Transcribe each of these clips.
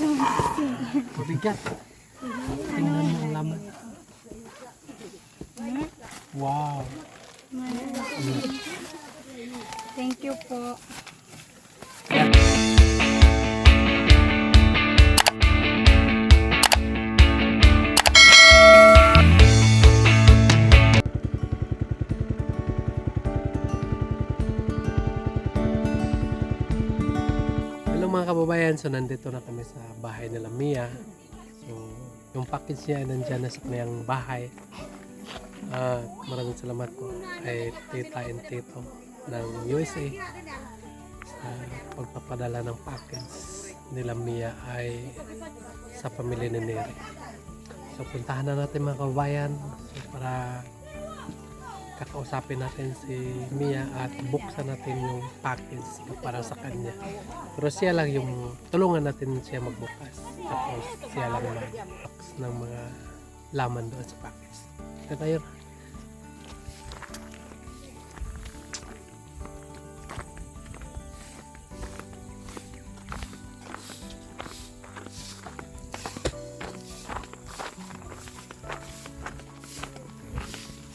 Mabigat. Tingnan mo ang laman. Wow. Thank you po. Hello mga kababayan, so nandito na kami sa bahay nila Mia. So yung package niya ay nandyan na sa kanyang bahay. Maraming salamat po kay tita and tito ng USA sa pagpapadala ng package nila Mia ay sa pamilya ni Neri. So puntahan na natin mga kababayan para kakausapin natin si Mia at buksan natin yung package para sa kanya. Pero siya lang yung tulungan natin siya magbukas. Tapos siya lang mag-box ng mga laman doon sa package. Ito tayo.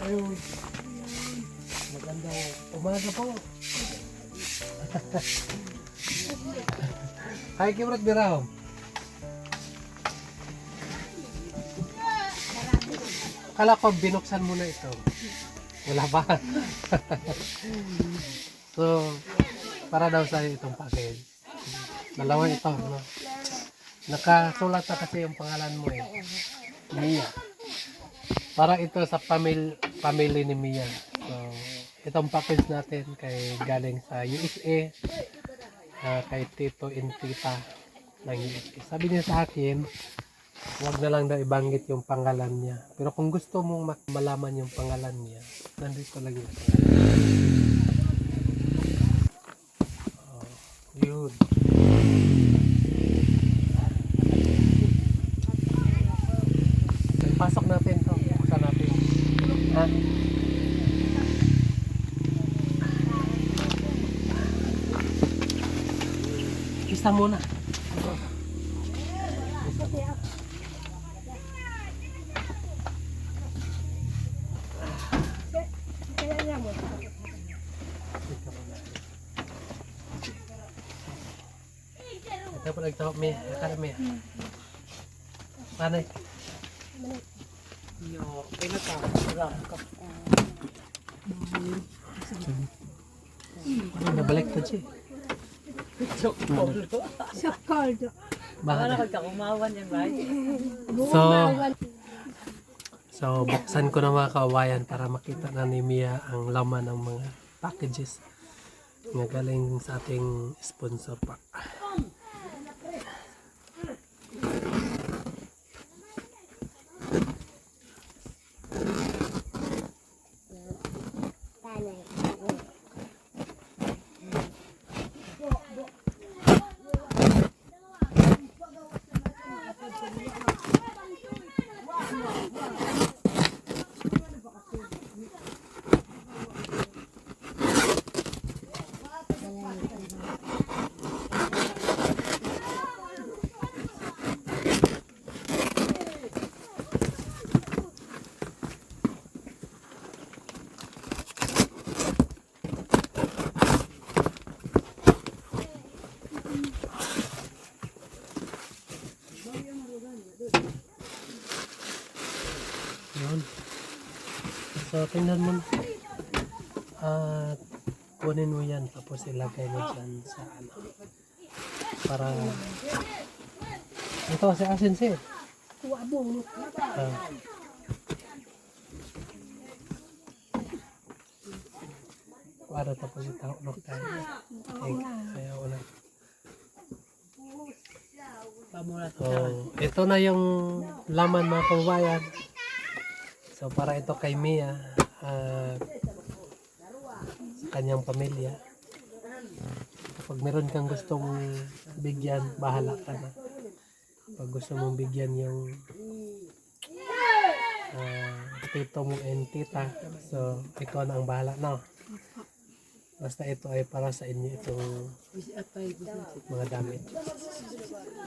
Ayun. Magandang umaga po. Hi, Kimrat Biraw. Kala ko binuksan mo na ito. Wala pa. So, para daw sa itong package. Dalawa ito. No? Nakasulat na kasi yung pangalan mo eh. Mia. Para ito sa family ni Mia. So, itong package natin kay galing sa USA, kay Tito and Tita ng USA. Sabi niya sa akin, huwag na lang daw ibanggit yung pangalan niya. Pero kung gusto mong malaman yung pangalan niya, nandito lang yung pangalan. Oh, yun. Pasok natin to. Buksan natin. Ha? Isa muna. Ito po nagtawag may akarami. Panay. Yo, pinatawag ka. Nabalik po siya. So cold. Baka Nagkakumawan yan, right? So buksan ko na mga kawayan para makita na ni Mia ang laman ng mga packages nga galing sa ating sponsor pa. Yun. So tingnan mo na. At kunin mo yan tapos ilagay mo dyan sa ano. Para ito si asin siya. Para tapos ito no tayo. Kaya wala. So, ito na yung laman mga kababayan. So para ito kay Mia at sa kanyang pamilya. Pag meron kang gustong bigyan, bahala ka na. Pag gusto mong bigyan yung tito mo and tita, so ikaw na ang bahala, no? So Basta ito ay para sa inyo itong mga damit.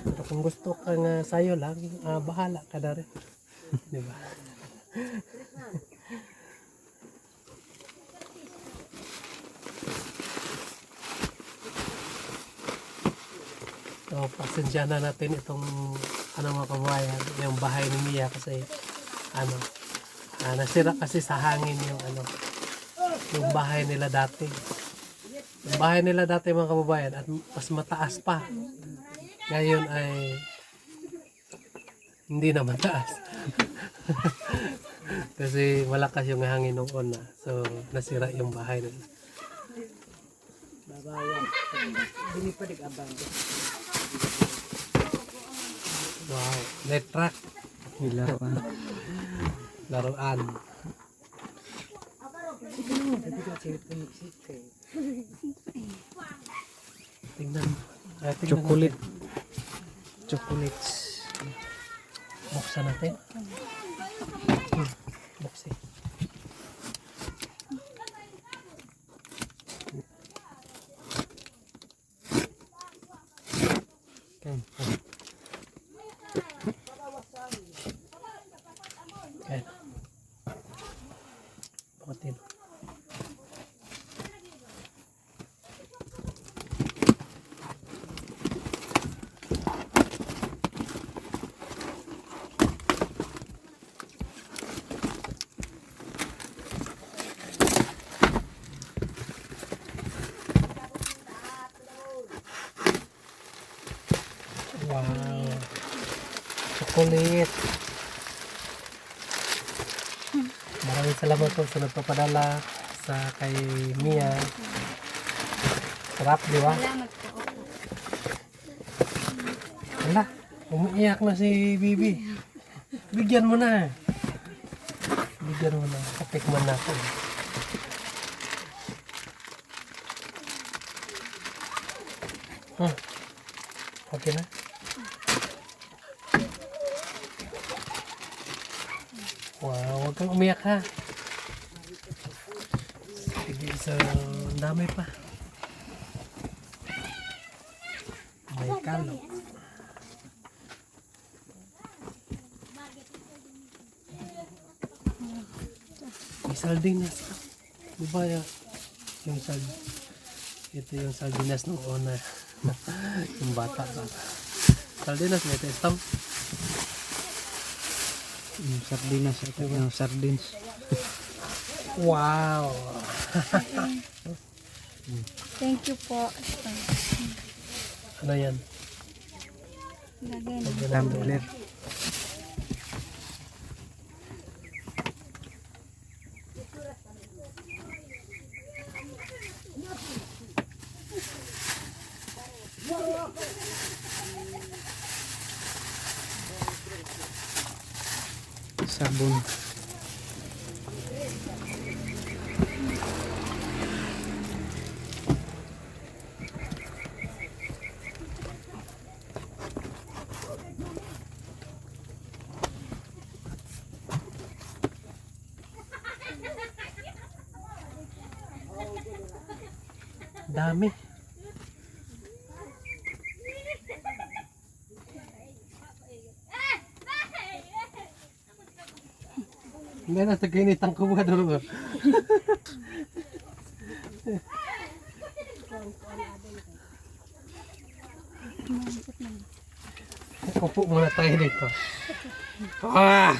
Pero kung gusto kang sayo lang, bahala ka na rin. Di ba? So, pasensya na natin itong mga kabayan, yung bahay ni Mia kasi nasira kasi sa hangin yung bahay nila dati. Yung bahay nila dati mga kababayan at mas mataas pa. Ngayon ay hindi na mataas. Kasi malakas yung hangin nung una. So, nasira yung bahay nila. Babayan. Hindi pa nag-abang. Wow, net track. Laruan. Laruan. Tingnan. Chocolate. Natin. Chocolates. Buksan natin. Buksin. Okay. Okay. Bukatin. Wow. Chocolate. Maraming salamat po sa nagpapadala sa kay Mia. Sarap, di ba? Salamat po. Wala, umiiyak na si Bibi. Bigyan mo na. Bigyan mo na. Katikman natin. Okay na? Wow, huwag kang umiyak ha. Sige, so, dami pa. May kalo. May sardinas. Di ba yung ito yung sardinas nung una. Yung bata. Sardinas, may testang. Sardinas. Ito yung sardines. Wow! Thank you po. Ano yan? Lagay na. Tumbler. Sabon. Dami. Hindi na sa kinitang kumador. Upo muna tayo dito. Ah!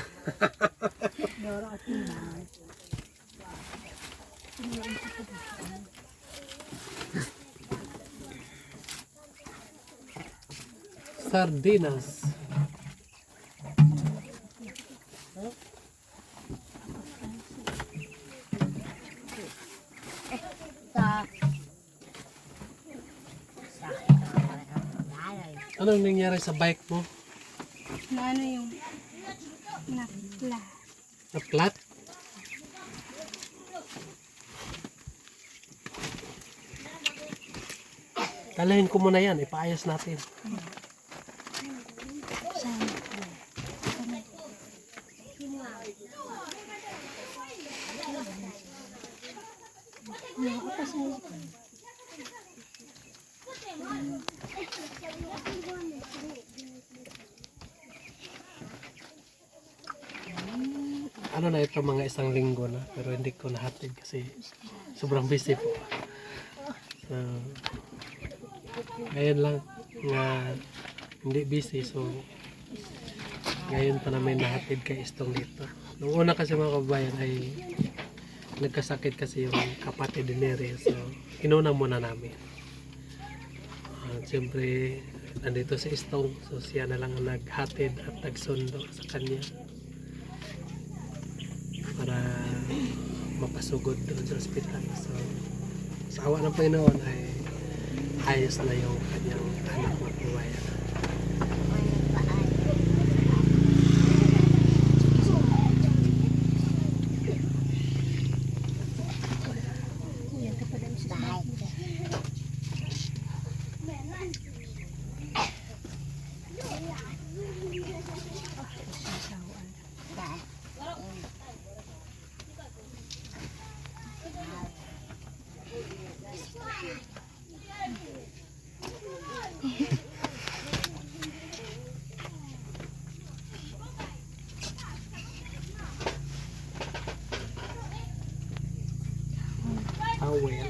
Sardinas. Anong nangyari sa bike mo? Na ano yung nakla. Na-flat? Dalahin ko muna yan, ipaayos natin. Nakapasay. Ano na ito, mga isang linggo na, pero hindi ko nahatid kasi sobrang busy po. So, ngayon lang nga hindi busy, so ngayon pa namin nahatid kay Istong dito. Nung una kasi mga kabayan ay nagkasakit kasi yung kapatid ni Nere, so inuna muna namin. Siyempre, nandito si Istong, so siya na lang ang naghatid at nagsundo sa kanya para mapasugod doon sa ospital. So, sa awa ng Panginoon ay ayos na yung kanyang anak mga kabayan. Towel.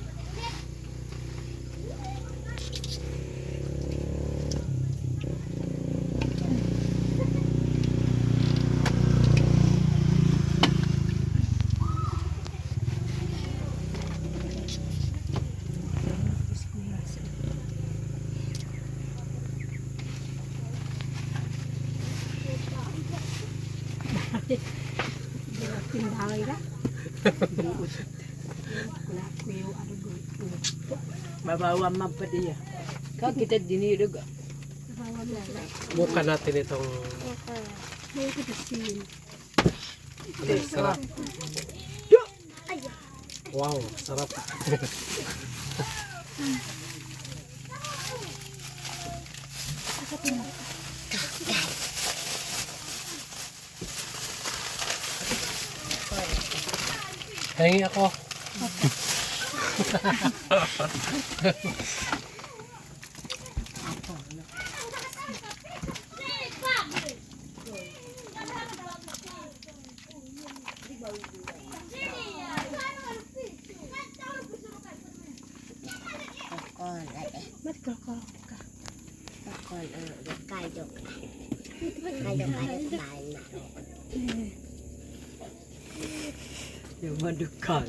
Pindahay ka? Mabawa man pa diya. Kau kita dinirog. Buka natin itong sarap. Wow, sarap. Hingi ako. Yung madukal.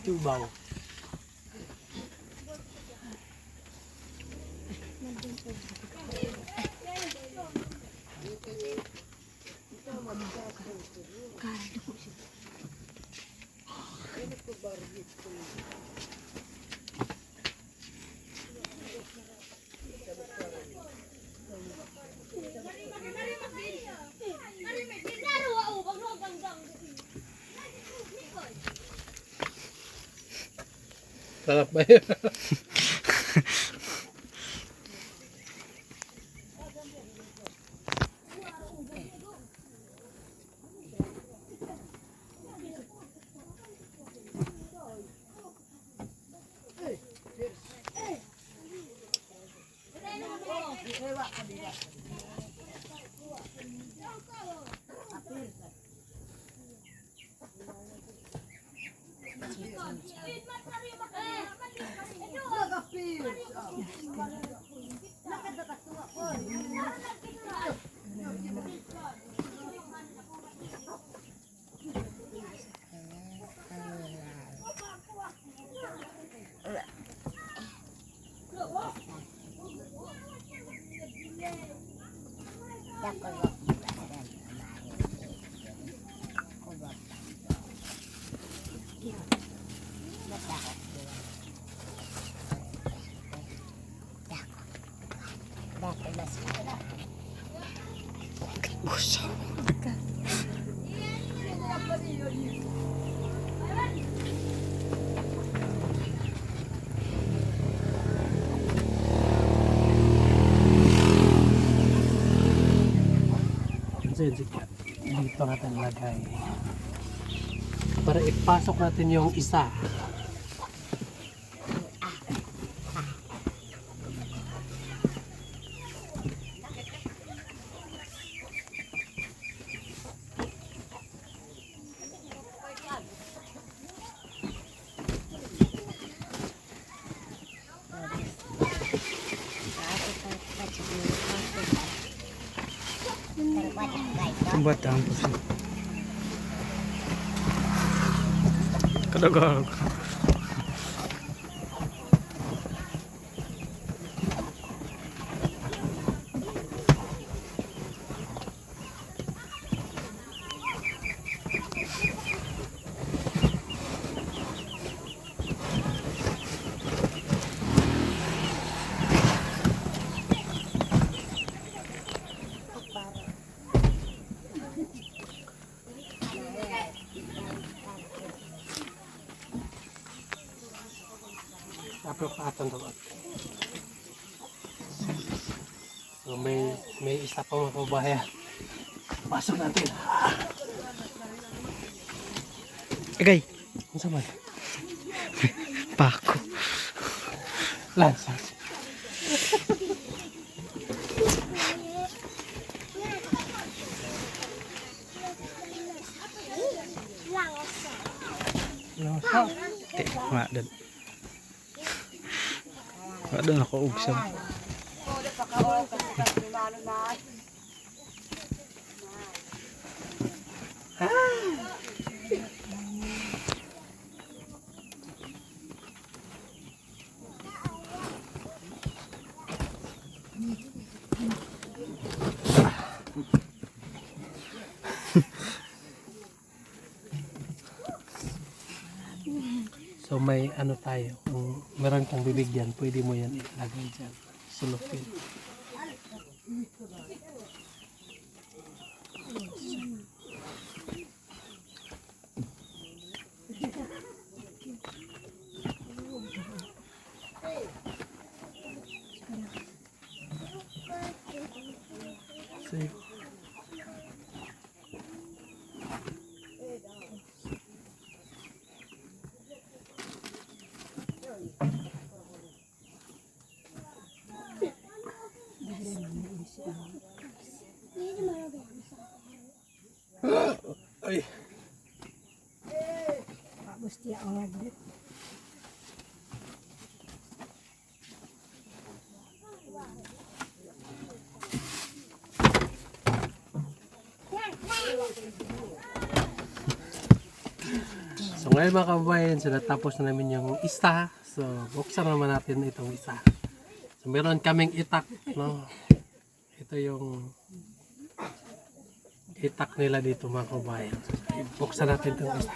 Tubaw. Sarap ba yun? Kasi dito natin lagay. Para ipasok natin yung isa. Tumbat ang puso. Kadagal. Tapos paatan doon. So may isa pa mga kabayan. Pasok natin. Agay. Ano sa man? Pako. Lansa. Lansa. Te, madan. Madan ako ugsab. So may ano tayo, kung meron kang bibigyan, pwede mo yan ilagay dyan. Sulupin. So, ay. So ngayon mga kababayan, so natapos na namin yung isa. So buksan naman natin itong isa. So meron kaming itak, no? Ito yung itak nila dito mga kababayan. So, buksan natin itong isa.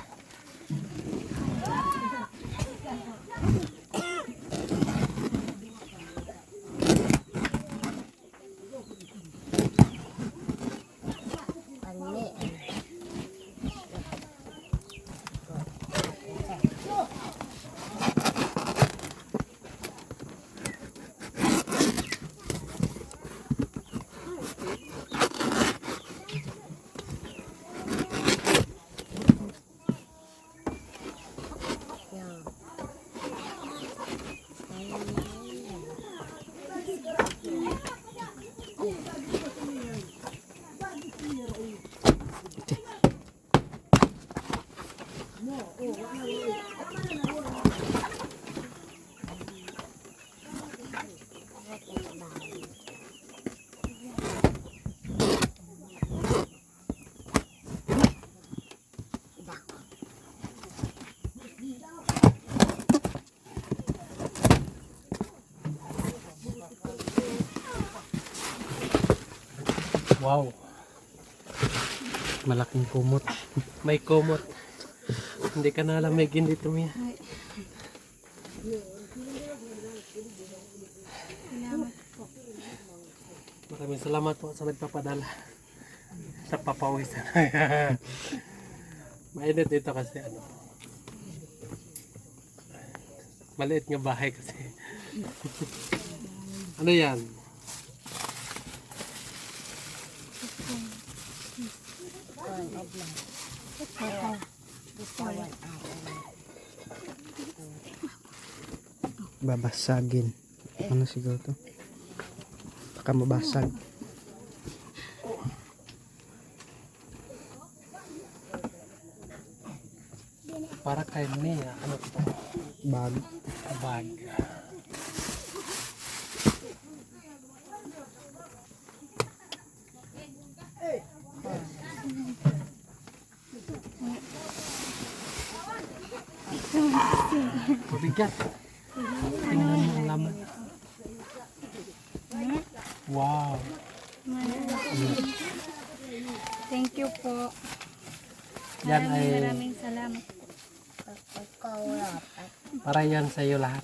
Wow, Malaking kumot. may kumot. Hindi ka nalamigin dito, Mia. Salamat po. Maraming salamat po sa nagpapadala. Sa papawisan. Mainit dito kasi ano. Maliit nga bahay kasi. Ano yan? Babasagin. Ano siguro to? Baka mabasag. Para kay Mia, ano to? Bag. Bag. Mabigat. Tingnan mo ang laman. Wow. Thank you po. Yan ay Maraming salamat. para yan sa iyo lahat.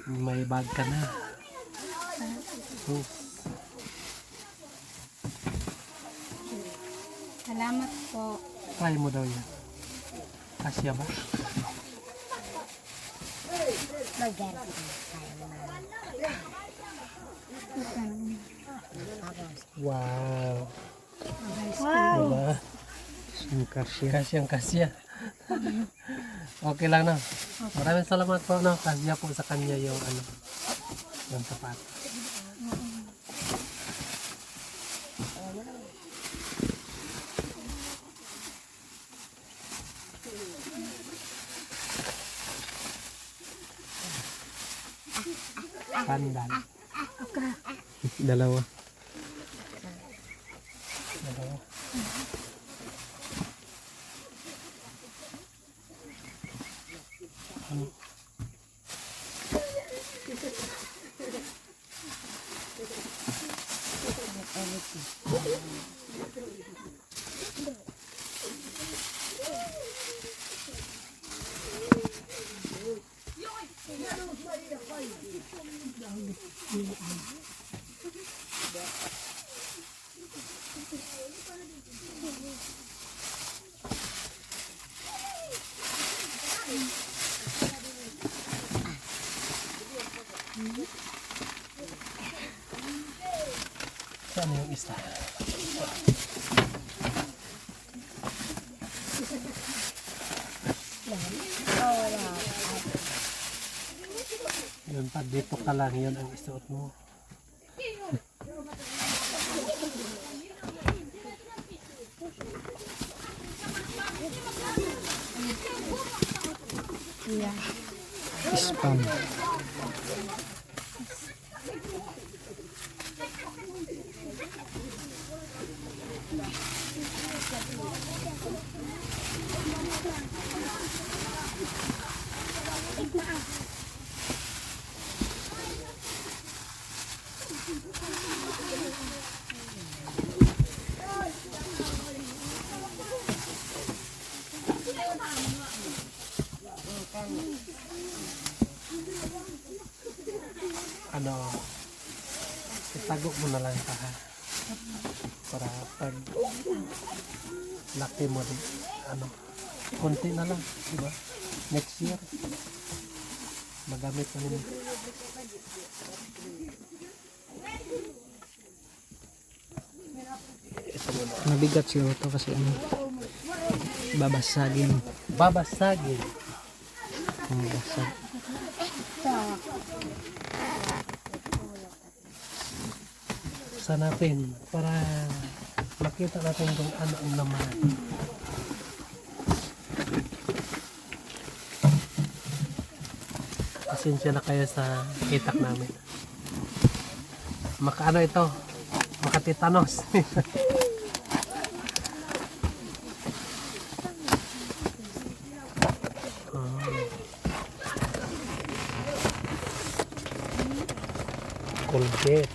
May bag ka na. Salamat po. Try mo daw yan. Kasya ba? Wow. Wow. Diba? Ang kasya. Kasyang kasya. Okay lang na. Maraming salamat po no. Kasya po sa kanya yung ano. Yung sapat. Sandal. Dalawa. Dalawa. Ano? Saan yung isa? Yun, pag dito ka lang, yun ang isuot mo. Spam. Ano, itago mo na lang ito ha. Para pag laki mo din, ano, konti na lang, di ba? Next year, magamit na nila. Mabigat siguro to kasi ano. Babasagin. Babasagin. Mabasag. Sa natin para makita natin kung ano ang laman. Pasensya na kayo sa itak namin. Makaano ito? Makatitanos. Colgate.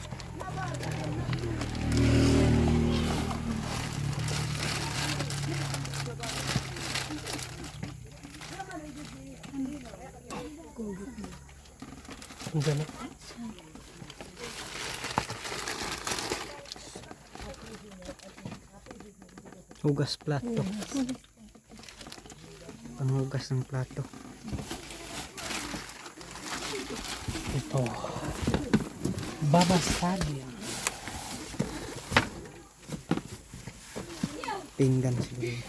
Ang gano'n. Hugas plato. Panghugas ng plato. Ito. Babasagin. Pinggan siguro.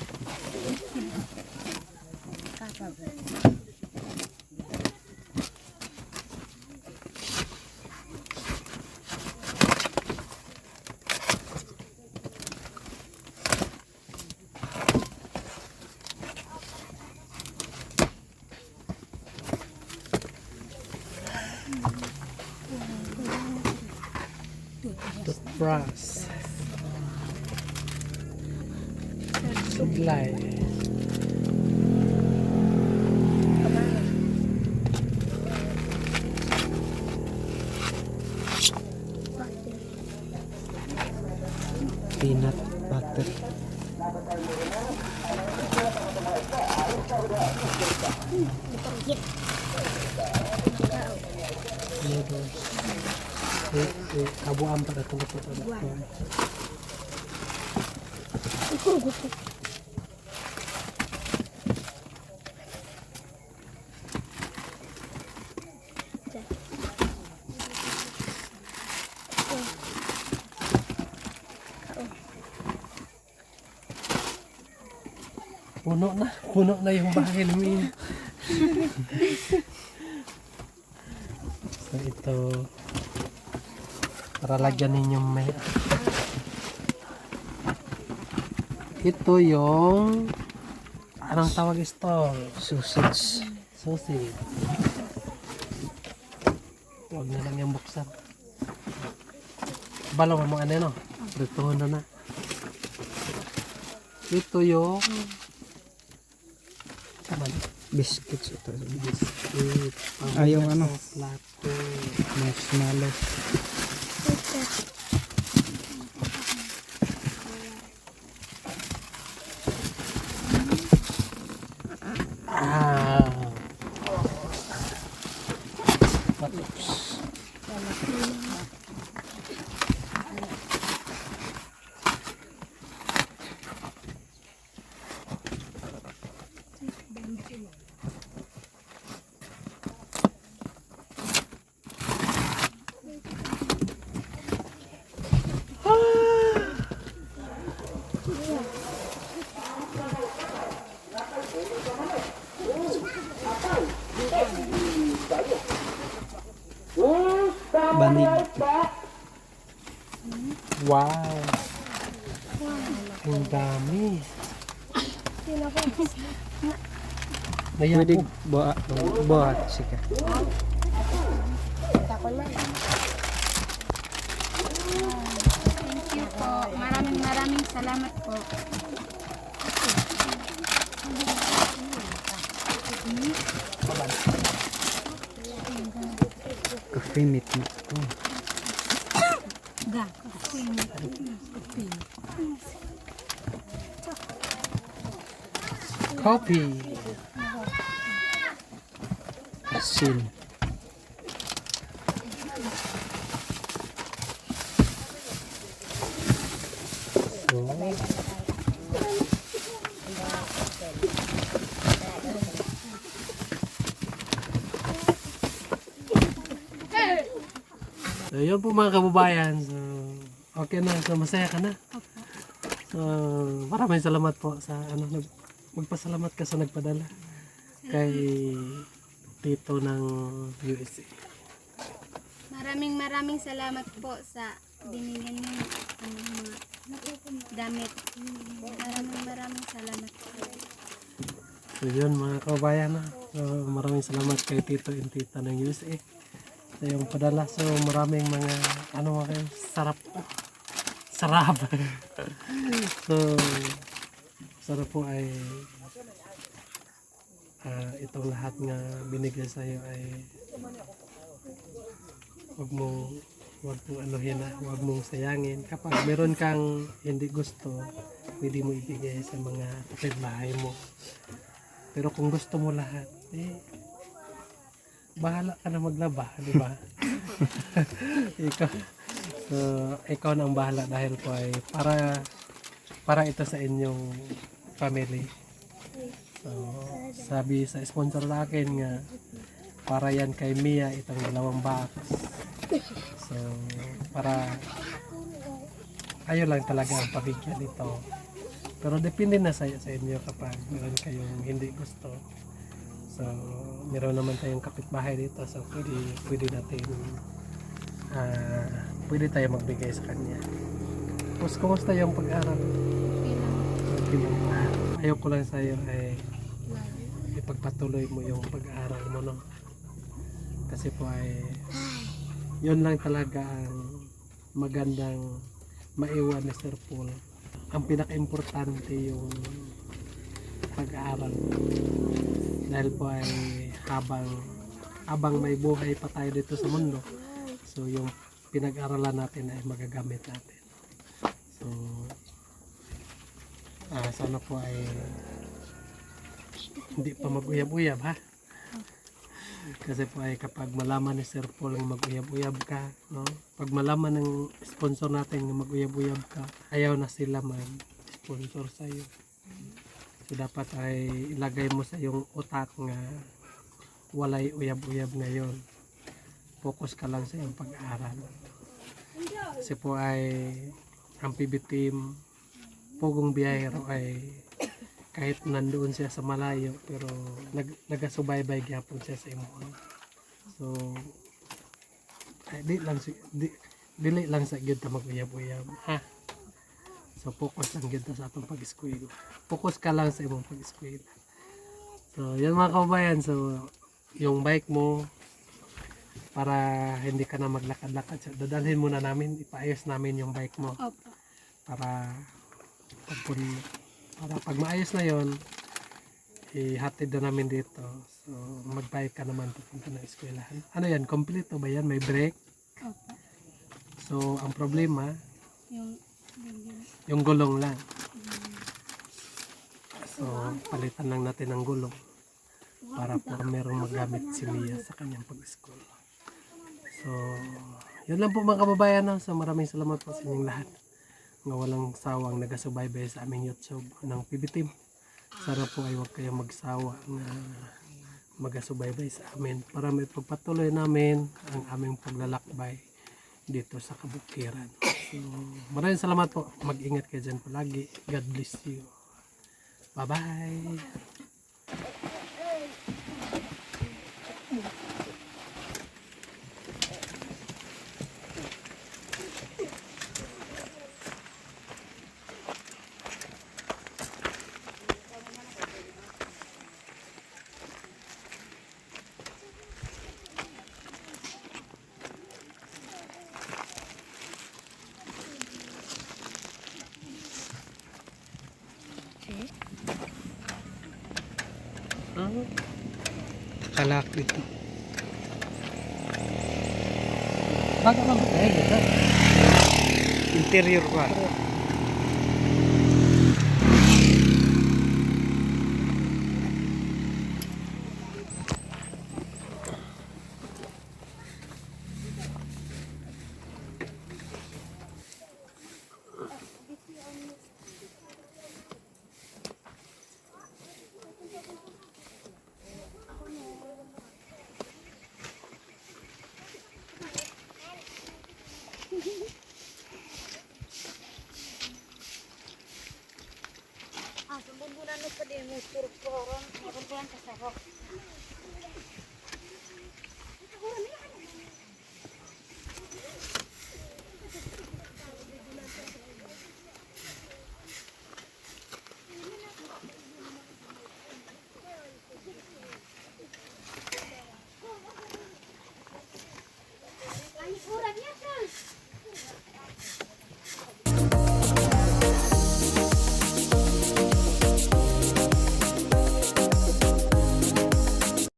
Toothbrush. Suglay. Peanut butter. Noodles. Kabuan pa ito ito. Puno na yung bahay namin. So ito, para lagyan ninyong may... Ito yung... Anong tawag ito? Sausage. Sausage. Huwag na lang yung buksan. Balaw mo ano, no? Rituhon na. Ito yung... Biscuits ito. Biscuit. Yung ano? Plato. Marshmallow. Ah. Patups. Banig. Wow. Ang dami. Pwede Mayabog. buhat sika. Thank you po. Maraming salamat po. Coffee meat na ito. Da. Coffee. Asin. So, yun po mga kababayan. So, okay na. So, masaya ka na. So, maraming salamat po sa magpasalamat ka sa nagpadala kay Tito ng USA. Maraming salamat po sa binigyan niyo mga damit. Maraming salamat po. So, yun mga kababayan. So, maraming salamat kay Tito and Tita ng USA. So, yung padala. So, maraming mga sarap. Sarap. So, sarap po ay itong lahat nga binigay sa iyo ay wag mong anuhin na, wag mong sayangin. Kapag meron kang hindi gusto, pwede mo ibigay sa mga kapitbahay mo. Pero kung gusto mo lahat, bahala ka na maglaba, di ba? ikaw na ang bahala dahil po ay para ito sa inyong family. So, sabi sa sponsor sa akin nga para yan kay Mia itong 2 box. So, para kayo lang talaga ang pabigyan ito. Pero depende na sa inyo kapag meron kayong hindi gusto. So, meron naman tayong kapitbahay dito. So, pwede natin pwede tayo magbigay sa kanya. Tapos, kumusta yung pag-aaral? Okay lang. Okay lang. Ayoko lang sa'yo ay ipagpatuloy mo yung pag-aaral mo, no? Kasi po ay yun lang talaga ang magandang maiwan ni Sir Paul. Ang pinaka-importante yung pag-aaral. Dahil po ay habang may buhay pa tayo dito sa mundo, so yung pinag-aralan natin ay magagamit natin. So sana po ay hindi pa mag-uyab-uyab, ha? Kasi po ay kapag malaman ni Sir Paul ang mag-uyab-uyab ka, no? Pag malaman ng sponsor natin na mag-uyab-uyab ka, ayaw na sila mag-sponsor sa iyo. So dapat ay ilagay mo sa iyong utak nga walay uyab-uyab ngayon. Focus ka lang sa iyong pag-aaral. Kasi po ay ang PB team, Pugong Biyahero ay kahit nandoon siya sa malayo pero nagasubaybay gyapon siya sa imong. So ay dili lang sa gyud ta mag-uyab-uyab, ha. So focus lang gyud ta sa atong pag-eskwela. Focus ka lang sa imong pag-eskwela. So yan mga kabayan, so yung bike mo para hindi ka na maglakad-lakad, so, dadalhin muna namin, ipaayos namin yung bike mo Opo. para pag maayos na yon, ihatid na namin dito. So, mag-bike ka naman papunta ng eskwelahan. Ano yan? Kompleto ba yan? May brake? Opo. So, ang problema, Yung ganyan. yung gulong lang. So, palitan lang natin ang gulong para po merong magamit si Mia sa kanyang pag-school. So, yun lang po mga kababayan. No? So, maraming salamat po sa inyong lahat nga walang sawang nagasubaybay sa aming YouTube ng PB Team. Sana po ay huwag kayong magsawa na magasubaybay sa amin para may pagpatuloy namin ang aming paglalakbay dito sa Kabukiran. So, maraming salamat po. Mag-ingat kayo dyan palagi. God bless you. Bye-bye. Kalak dito. Bakit ka ba dito? Interior pa. Sumbungan pa din mo puro meron pa yan kasarap.